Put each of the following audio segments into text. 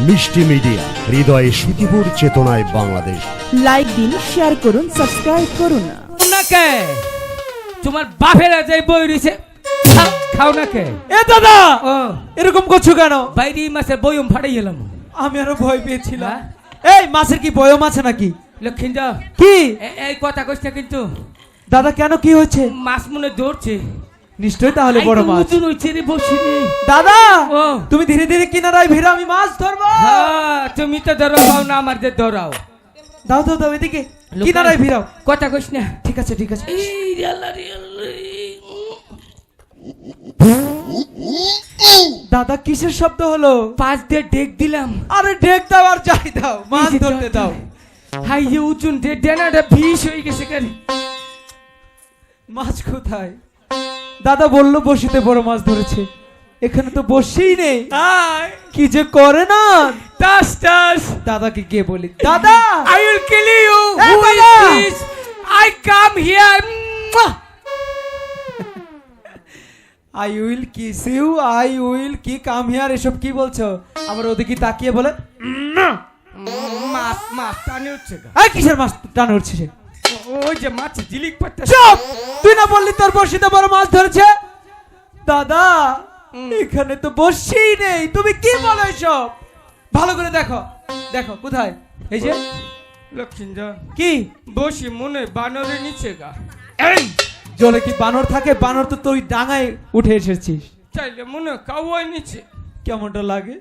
মিষ্টি মিডিয়া, হৃদয়ে সুখীপুর, চেতনায় বাংলাদেশ। লাইক দিন, শেয়ার করুন, সাবস্ক্রাইব করুন। না কে তোমার বাপেরা যে বই রয়েছে খাও না কে? এ দাদা, ও এরকম করছো কেন? বাইরে মাছের বয়ম ফাটাই গেলাম। আমি আরো ভয় পেয়েছিলাম। হ্যাঁ? এই মাছের কি বয়ম আছে নাকি? লক্ষ্মীন্দর কি এই কথা কইছ না কিন্তু দাদা, কেন কি হচ্ছে? মাছ মনে ধরছে নিশ্চয়ই তাহলে বড় মাছ। উঁচু হইছে রে বসে রে। দাদা, ও তুমি ধীরে ধীরে কিনারায় ভিড়, আমি মাছ ধরবো। হ্যাঁ, তুমি তো ধরো পাও না, আমার যে ধরাও। দাও দাও দাও, এদিকে কিনারায় ভিড়াও। কথা কইছ না। ঠিক আছে ঠিক আছে। এই রে আল্লাহ রে আল্লাহ। দাদা, কিসের শব্দ হলো? পাঁচ দিয়ে ডেক দিলাম। আরে ঢেক দাও আর যাই দাও, মাছ ধরতে দাও। হাই যে উঁচুন ডে ডেনাটা বিষ হয়ে গেছে কেন? মাছ কোথায়? দাদা বললো বসিতে বড় মাছ ধরেছে, এখানে তো বসেই নেই। কি যে করে না। টাস টাস। দাদাকে গিয়ে বলি, দাদা I will kill you. Hey, Who is Baba! this? I come here. I will kiss you, I will কি কাম হিয়ার, এসব কি বলছো? আবার ওদিকে তাকিয়ে বলে, মাছ মাছ টানে উঠছে গা। এই কিসের মাছ টান উঠছে সে? ওই যে মাছ জিলিক পাচ্ছে। চুপ! তুই না বললি তোর বড়শিতে বড় মাছ ধরেছে? দাদা, এখানে তো বসেই নেই, তুমি কি বলো এসব? ভালো করে দেখো, দেখো কোথায়। এই যে লক্ষ্মীন্দর কি বসি মনে বানরে নিচে গা। এই জলে কি বানর থাকে? বানর তো তুই ডাঙায় উঠে এসেছিস। চাইলে মনে কাউয়াই নিচে। কেমনটা লাগে?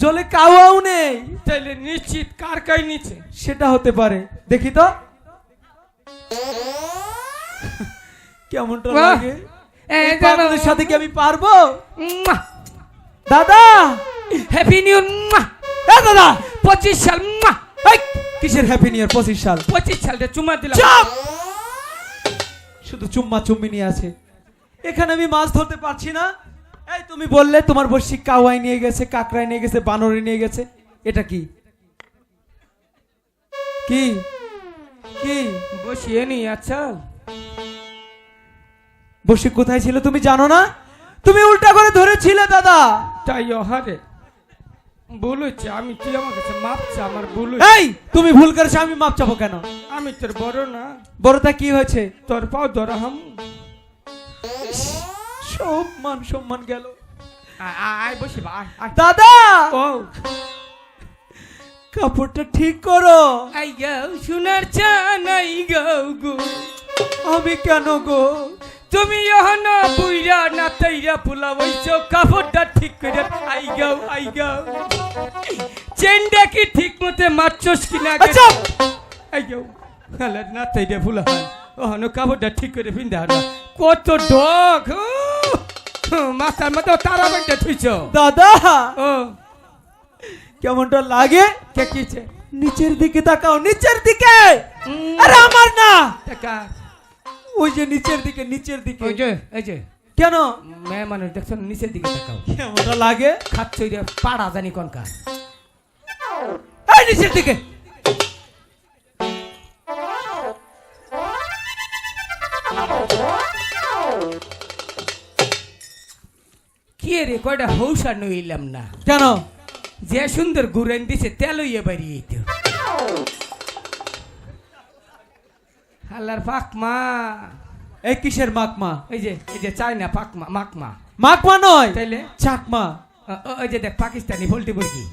জলে কাউয়াও নেই। চাইলে নিশ্চিত কার কাই নিচে। সেটা হতে পারে, দেখি তো কেমনটা বাহ! লাগে। এই এই জানো- বানরের সাথে কি আমি পারবো? মুয়া! দাদা, হ্যাপি নিউ মুয়া! এ দাদা, 25 সাল মুয়া! এই কিসের হ্যাপি নিউ ইয়ার 25 সাল? 25 সালটা চুমা দিলাম। চুপ! শুধু চুম্মা চুম্মি নিয়ে আছে। এখানে আমি মাছ ধরতে পারছি না। এই তুমি বললে তোমার বড়শি কাওয়াই নিয়ে গেছে, কাকড়াই নিয়ে গেছে, বানরে নিয়ে গেছে। এটা কি কি কি বসিয়ে নি আচ্ছা। বড়শি কোথায় ছিল তুমি জানো না? তুমি উল্টা করে ধরেছিলে দাদা। তাই হারে ভুল হচ্ছে, আমি তুই আমার কাছে মাপ চা, আমার ভুল হয়েছে। এই তুমি ভুল করেছো, আমি মাপ চাবো কেন? আমি তোর বড় না, বড়টা কি হয়েছে? তোর পাও ধরা হাম। সব মান সম্মান গেল। আয় বসি বা, আয় আয়। দাদা, ও কাপড়টা ঠিক করো। আই গাও সোনার চান আই গাও গো। আমি কেন গো? তুমি এখন বুইরা না তাইরা ফুলা বইছো, কাপড়টা ঠিক করে আই গাও। চেনটা কি ঠিক মতে মারছস কিনা? আচ্ছা, আই গাও হালা না তাইরা ফুলা হাল ওহন কাপড়টা ঠিক করে পিন্দা না। কত ডগ মাথার মতো তারা বেঁধে থুইছো। দাদা ও কেমনটা লাগে? কে কিছে নিচের দিকে তাকাও, নিচের দিকে। আরে আমার না, টাকা ওই যে নিচের দিকে, নিচের দিকে। এই যে কেন? মেয়ে মানুষ দেখছো নিচের দিকে তাকাও। কেমনটা লাগে? খাচ্ছই রে পাড়া জানি কোনকার। এই নিচের দিকে। কি রে কয়টা হৌসা নইলাম না। কেন? যে সুন্দর গুরেন দিছে তেল হইয়ে বাড়িয়ে তো হাল্লার পাকমা। এই কিসের মাকমা? এই যে চায়না পাকমা মাকমা। মাকমা নয়, তাইলে চাকমা। ওই যে দেখ পাকিস্তানি ভোল্টি মুরগি।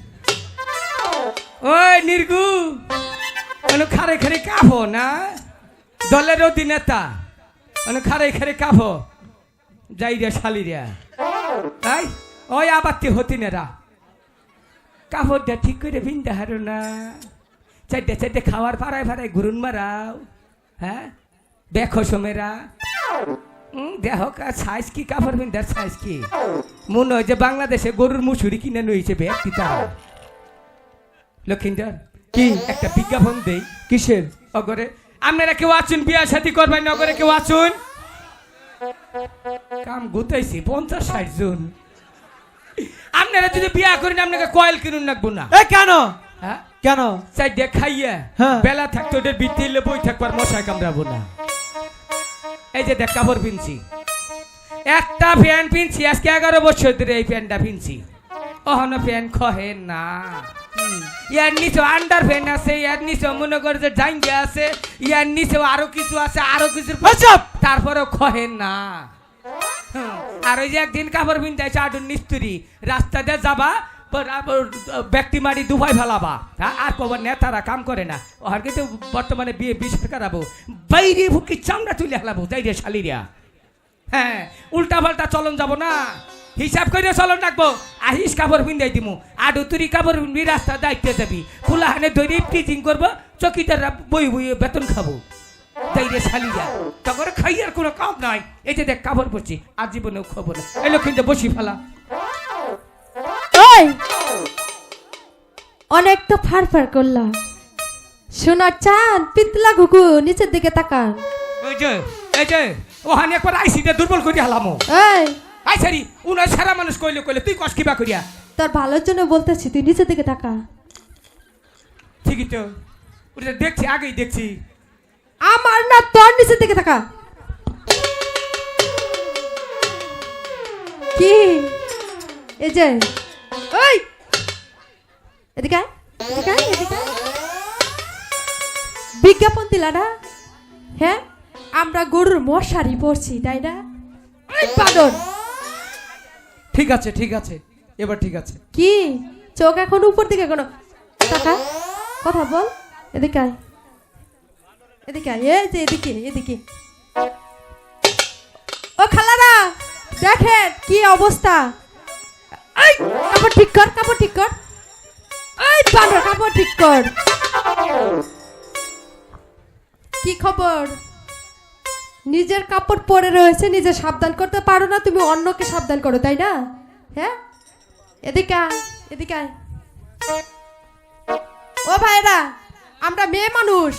ওই নির্গু অনেক খারে খারে কাফো না, দলের অধিনেতা অনেক খারে খারে কাফো যাই রে শালিরা। তাই ওই আবাত্তি হতি নেরা কাপড়টা ঠিক করে ভিন্দা হারো না। চারটে চারটে খাওয়ার পাড়ায় পাড়ায় ঘুরুন মারাও। হ্যাঁ দেখো সোমেরা দেহ সাইজ কি কাপড় ভিন্দার সাইজ কি? মনে হয় যে বাংলাদেশে গরুর মুসুরি কিনে নইছে ব্যক্তি তারা। লক্ষিন্দর কি একটা বিজ্ঞাপন দেই। কিসের? অগরে আপনারা কেউ আছুন বিয়া সাথী করবেন, নগরে কেউ আছুন কাম গুতাইছি 50-60 জন। আপনারা যদি বিয়া করেন আপনাকে কয়েল কিনুন রাখবো না। এই কেন? হ্যাঁ কেন? চাইডে খাইয়া হ্যাঁ। বেলা থাকতে ওদের বিতিলে বই থাকবার মশায় কামড়াবো না। এই যে দেখ কাপড় পিনছি, একটা প্যান্ট পিনছি আজকে 11 বছর ধরে এই প্যান্টটা পিনছি। অহন ফ্যান খহে না ইয়ার নিচে আন্ডার ফ্যান আছে ইয়ার নিচে মনে করে যে জাঙ্গিয়া আছে ইয়ার নিচে আরো কিছু আছে আরো কিছু আচ্ছা তারপরেও খহে না আর ওই যে একদিন কাপড় বিনতে আডুর নিস্তুরি রাস্তা দিয়ে যাবা ব্যক্তি মারি দুভাই ফেলাবা হ্যাঁ আর কবার নেতারা কাম করে না আর কিন্তু বর্তমানে বিয়ে বিশেষ করাবো বাইরে ভুকি চামড়া তুলে হেলাবো যাই রে শালিরা হ্যাঁ উল্টা পাল্টা চলন যাব না হিসাব করে চলন রাখবো আহিস কাপড় বিন্দাই দিমু আডু তুরি কাপড় বিনবি রাস্তা দায়িত্বে যাবি ফুলাহানে ধরে টিচিং করবো চকিদাররা বই বইয়ে বেতন খাবো তাই রে শালিরা তখন খাইয়ার কোনো কাম নাই এই যে দেখ কাপড় পরছি আর জীবনেও খবর না এলো কিন্তু বসি ফেলা ওই অনেক তো ফারফার করলা সোনার চাঁদ পিতলা ঘুঘু নিচের দিকে তাকান এই যে ওখানে একবার আইসিটা দুর্বল করে হালামো এই আই সারি উনার সারা মানুষ কইলে কইলে তুই কষ্ট কিবা করিয়া তোর ভালোর জন্য বলতেছি তুই নিচের দিকে তাকা ঠিকই তো ওটা দেখছি আগেই দেখছি আমার না তোর নিচের দিকে তাকা কি এই যে ওই এদিকে আয়, এদিকে আয়, এদিকে আয়। বিজ্ঞাপন দিলা না হ্যাঁ আমরা গরুর মশারি পড়ছি তাই না এই বাদর ঠিক আছে এবার ঠিক আছে কি চোখ এখন উপর দিকে কোনো টাকা কথা বল এদিকে আয় এদিকে আয় এই যে এদিকে ও খালারা দেখেন কি অবস্থা এই কাপড় ঠিক কর এই বান্দর কাপড় ঠিক কর কি খবর নিজের কাপড় পরে রয়েছে নিজে সাবধান করতে পারো না তুমি অন্যকে সাবধান করো তাই না হ্যাঁ এদিকে আয় ও ভাইরা আমরা মেয়ে মানুষ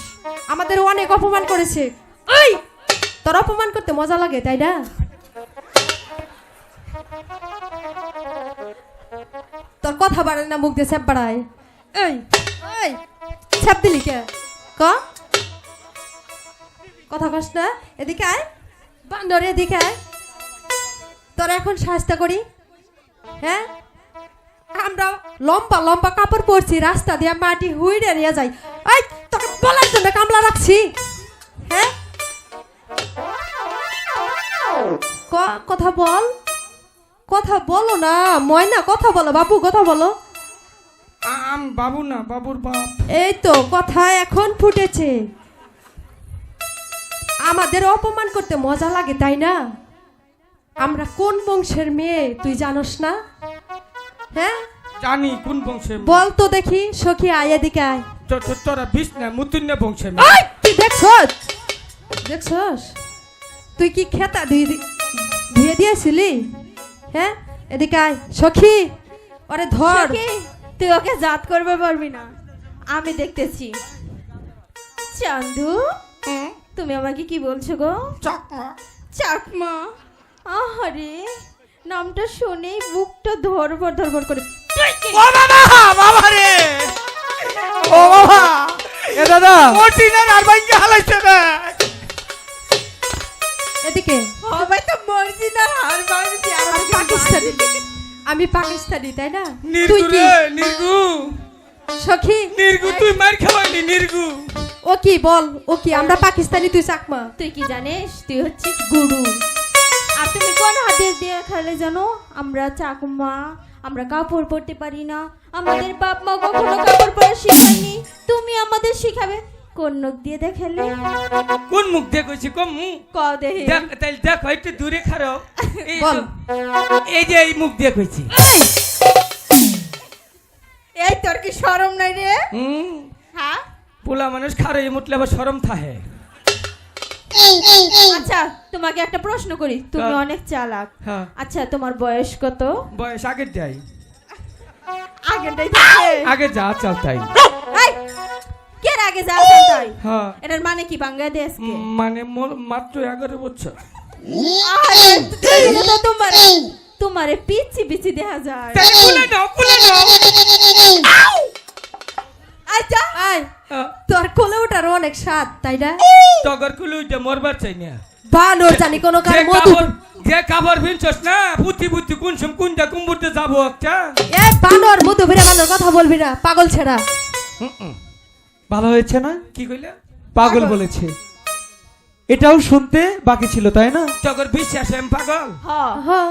আমাদের অনেক অপমান করেছে এই তোর অপমান করতে মজা লাগে তাই না তোর কথা বাড়ে না মুখ দিয়ে স্যাপ বাড়ায় এই স্যাপ দিলি কে কথা কস না এদিকে আয় বান্দর এদিকে আয় তোর এখন সাহায্য করি হ্যাঁ আমরা লম্বা লম্বা কাপড় পরছি রাস্তা দিয়ে মাটি হুইড়ে নিয়ে যাই এই তোকে বলার জন্য কামলা রাখছি হ্যাঁ কথা বলো না ময়না কথা বলো বাবু কথা বলো বাবু না বাবুর বাপ এই তো কথা এখন ফুটেছে আমাদের অপমান করতে মজা লাগে তাই না আমরা কোন বংশের মেয়ে তুই জানোস না হ্যাঁ জানি কোন বংশে বল তো দেখি সখী আয় এদিকে আয় তোরা বিষ না মুতুন্য বংশে এই, তুই দেখছস তুই কি খেতা ধুয়ে দিয়েছিলি হ্যাঁ এদিকে আয় সখী ওরে ধর তুই ওকে জাত করবে পারবি না আমি দেখতেছি চান্দু তুমি আমাকে কি বলছো গো চাকমা আহারে নামটা শুনেই বুকটা ধরবর করে ও বাবা রে ও বাবা এ দাদা ওটিনার আর ভাইকে হালাইছে রে এদিকে সবাই তো মর্জি না হার বাড়ছি আমি পাকিস্তানি তাই না তুই নির্গু কি রে নির্গু সখী নির্গু তুই মার খাওয়াইলি নির্গু ও কি বল ও কি আমরা পাকিস্তানি তুই চাকমা তুই কি জানিস তুই হচ্ছিস গুরু আর তুমি কোন হাদিস দিয়ে খেলে জানো আমরা চাকমা আমরা কাপড় পরতে পারি না আমাদের বাপ মা কখনো কাপড় পরা শিখায়নি তুমি আমাদের শিখাবে কোন নখ দিয়ে দেখালে কোন মুখ দিয়ে কইছি কম ক দেহে দেখ তাইলে দেখ একটু দূরে খারো এই বল। এই যে এই মুখ দিয়ে কইছি এই তোর কি শরম নাই রে হ্যাঁ পোলা মানুষ খারে মুটলে আবার শরম থাহে আচ্ছা তোমাকে একটা প্রশ্ন করি তুমি হ্যাঁ। অনেক চালাক হ্যাঁ আচ্ছা তোমার বয়স কত বয়স আগের যাই আগেরটাই থাকে আগে যা চল তাই এই কে আগে যা তাই হ্যাঁ এটার মানে কি বাংলাদেশ কে মানে মাত্র 11 বছর আরে এটা তো তোমারে পিছি দেখা যায় তাহলে খুলে দাও আচ্ছা ও তোর কোলে ওঠার অনেক স্বাদ তাই না তগর কুলু উঠে মরবার চাই না বানর জানি কোনো কার যে মধু কাপড় যে কাপড় ভিনছস না বুদ্ধি বুদ্ধি কোন সম কোনটা কুম্বুরতে যাবো একটা এ বানর মধু ভিড়া বানর কথা বলবি না পাগল ছেড়া ভালো হয়েছে না? কি কইলে পাগল বলেছে। এটাও শুনতে বাকি ছিল তাই না? তগর বিশ্বাস আমি পাগল হ্যাঁ